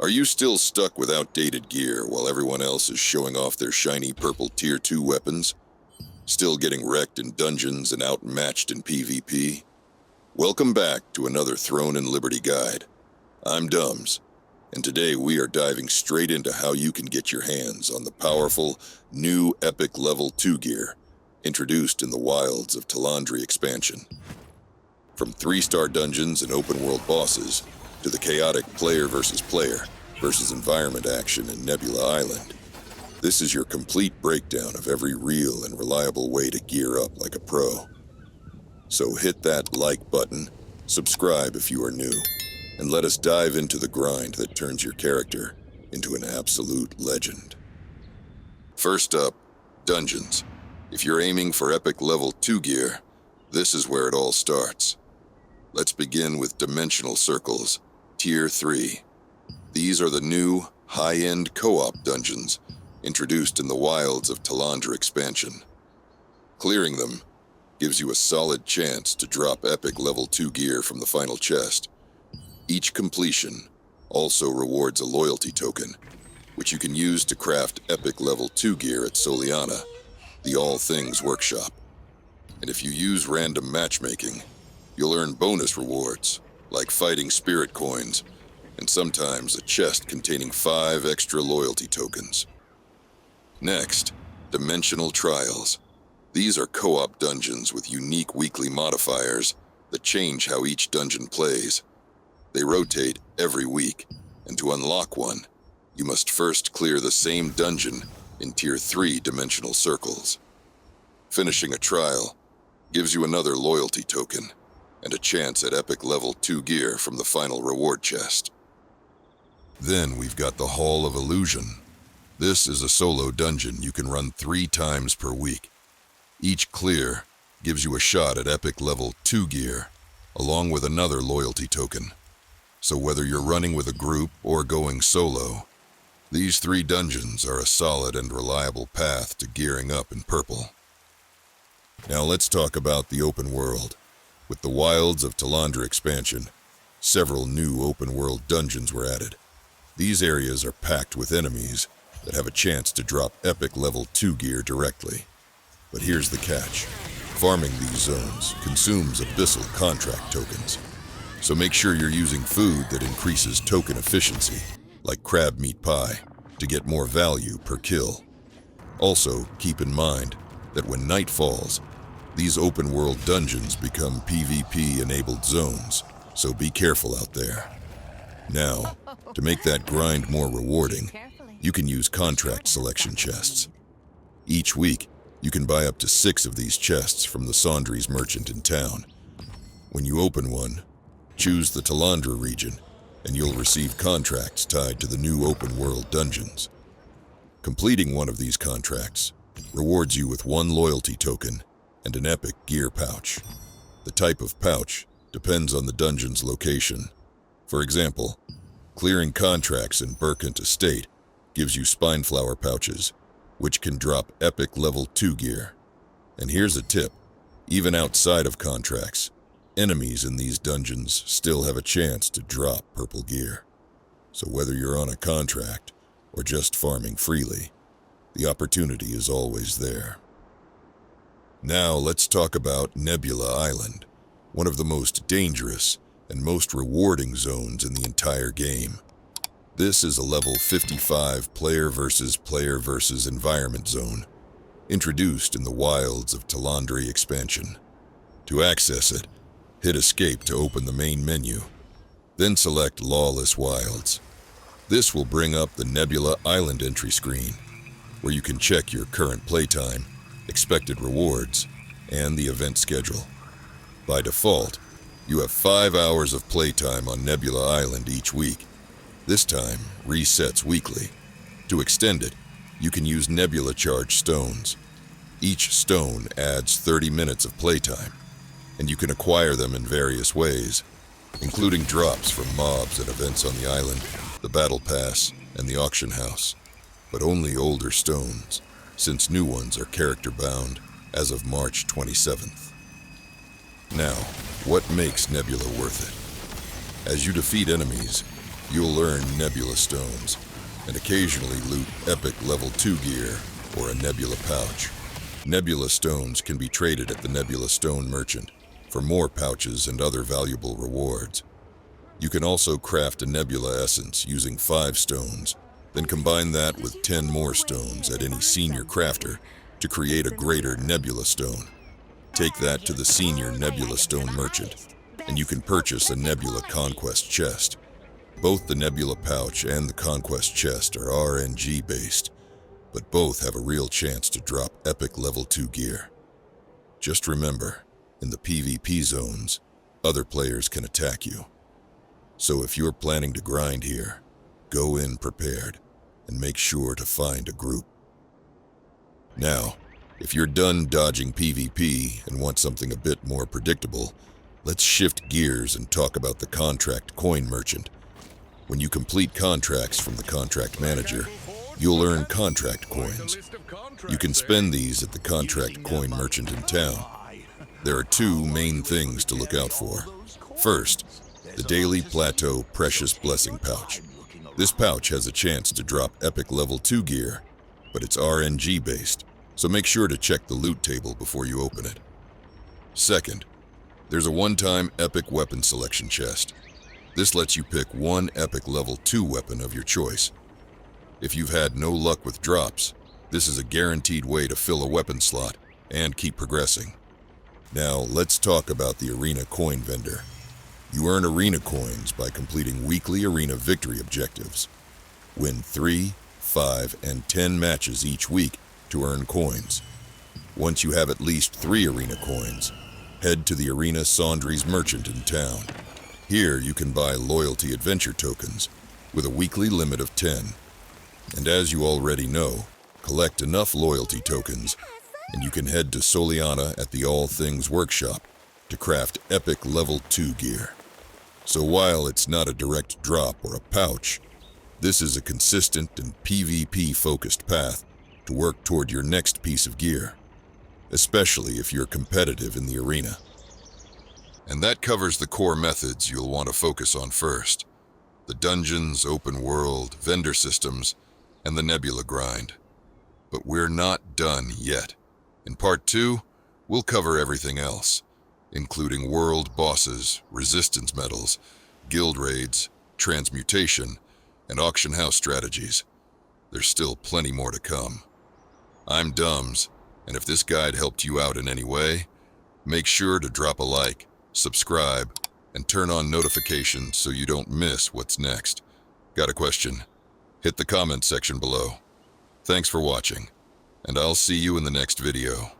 Are you still stuck with outdated gear while everyone else is showing off their shiny purple Tier 2 weapons? Still getting wrecked in dungeons and outmatched in PvP? Welcome back to another Throne and Liberty guide. I'm Dumms, and today we are diving straight into how you can get your hands on the powerful, new Epic Level 2 gear introduced in the Wilds of Talandre expansion. From 3-star dungeons and open-world bosses to the chaotic player versus environment action in Nebula Island, this is your complete breakdown of every real and reliable way to gear up like a pro. So hit that like button, subscribe if you are new, and let us dive into the grind that turns your character into an absolute legend. First up, dungeons. If you're aiming for Epic Level 2 gear, this is where it all starts. Let's begin with Dimensional Circles, Tier 3. These are the new, high-end co-op dungeons introduced in the Wilds of Talandre expansion. Clearing them gives you a solid chance to drop Epic Level 2 gear from the final chest. Each completion also rewards a loyalty token, which you can use to craft Epic Level 2 gear at Soliana, the All Things Workshop. And if you use random matchmaking, you'll earn bonus rewards, like fighting spirit coins, and sometimes a chest containing 5 extra loyalty tokens. Next, Dimensional Trials. These are co-op dungeons with unique weekly modifiers that change how each dungeon plays. They rotate every week, and to unlock one, you must first clear the same dungeon in Tier 3 Dimensional Circles. Finishing a trial gives you another loyalty token and a chance at Epic Level 2 gear from the final reward chest. Then we've got the Hall of Illusion. This is a solo dungeon you can run 3 times per week. Each clear gives you a shot at Epic Level 2 gear, along with another loyalty token. So whether you're running with a group or going solo, these 3 dungeons are a solid and reliable path to gearing up in purple. Now let's talk about the open world. With the Wilds of Talandre expansion, several new open-world dungeons were added. These areas are packed with enemies that have a chance to drop Epic Level 2 gear directly. But here's the catch. Farming these zones consumes abyssal contract tokens. So make sure you're using food that increases token efficiency, like crab meat pie, to get more value per kill. Also, keep in mind that when night falls, these open-world dungeons become PvP-enabled zones, so be careful out there. Now, to make that grind more rewarding, you can use contract selection chests. Each week, you can buy up to 6 of these chests from the Sandries merchant in town. When you open one, choose the Talandre region, and you'll receive contracts tied to the new open-world dungeons. Completing one of these contracts rewards you with 1 loyalty token and an epic gear pouch. The type of pouch depends on the dungeon's location. For example, clearing contracts in Burkent Estate gives you Spineflower pouches, which can drop Epic Level 2 gear. And here's a tip: even outside of contracts, enemies in these dungeons still have a chance to drop purple gear. So whether you're on a contract or just farming freely, the opportunity is always there. Now let's talk about Nebula Island, one of the most dangerous and most rewarding zones in the entire game. This is a level 55 player versus environment zone, introduced in the Wilds of Talandre expansion. To access it, hit Escape to open the main menu, then select Lawless Wilds. This will bring up the Nebula Island entry screen, where you can check your current playtime, expected rewards, and the event schedule. By default, you have 5 hours of playtime on Nebula Island each week. This time resets weekly. To extend it, you can use Nebula Charge stones. Each stone adds 30 minutes of playtime, and you can acquire them in various ways, including drops from mobs at events on the island, the Battle Pass, and the Auction House. But only older stones, since new ones are character-bound as of March 27th. Now, what makes Nebula worth it? As you defeat enemies, You'll earn Nebula Stones, and occasionally loot epic level 2 gear or a Nebula pouch. Nebula Stones can be traded at the Nebula Stone Merchant for more pouches and other valuable rewards. You can also craft a Nebula Essence using 5 stones, then combine that with 10 more stones at any senior crafter to create a greater Nebula Stone. Take that to the senior Nebula Stone Merchant, and you can purchase a Nebula Conquest chest. Both the Nebula pouch and the Conquest chest are RNG based, but both have a real chance to drop epic level 2 gear. Just remember, in the PvP zones, other players can attack you. So if you're planning to grind here, go in prepared and make sure to find a group. Now, if you're done dodging PvP and want something a bit more predictable, let's shift gears and talk about the Contract Coin Merchant. When you complete contracts from the Contract Manager, you'll earn contract coins. You can spend these at the Contract Coin Merchant in town. There are 2 main things to look out for. First, the Daily Plateau Precious Blessing Pouch. This pouch has a chance to drop epic level 2 gear, but it's RNG based, so make sure to check the loot table before you open it. Second, there's a one-time epic weapon selection chest. This lets you pick one epic level 2 weapon of your choice. If you've had no luck with drops, this is a guaranteed way to fill a weapon slot and keep progressing. Now, let's talk about the Arena Coin Vendor. You earn Arena Coins by completing weekly Arena Victory objectives. Win 3, 5, and 10 matches each week to earn coins. Once you have at least 3 Arena Coins, head to the Arena Sandries Merchant in town. Here you can buy Loyalty Adventure tokens with a weekly limit of 10. And as you already know, collect enough loyalty tokens and you can head to Soliana at the All Things Workshop to craft epic level 2 gear. So while it's not a direct drop or a pouch, this is a consistent and PvP-focused path to work toward your next piece of gear, especially if you're competitive in the arena. And that covers the core methods you'll want to focus on first: the dungeons, open world, vendor systems, and the Nebula grind. But we're not done yet. In Part 2, we'll cover everything else, including world bosses, resistance medals, guild raids, transmutation, and auction house strategies. There's still plenty more to come. I'm Dumms, and if this guide helped you out in any way, make sure to drop a like, subscribe, and turn on notifications so you don't miss what's next. Got a question? Hit the comment section below. Thanks for watching, and I'll see you in the next video.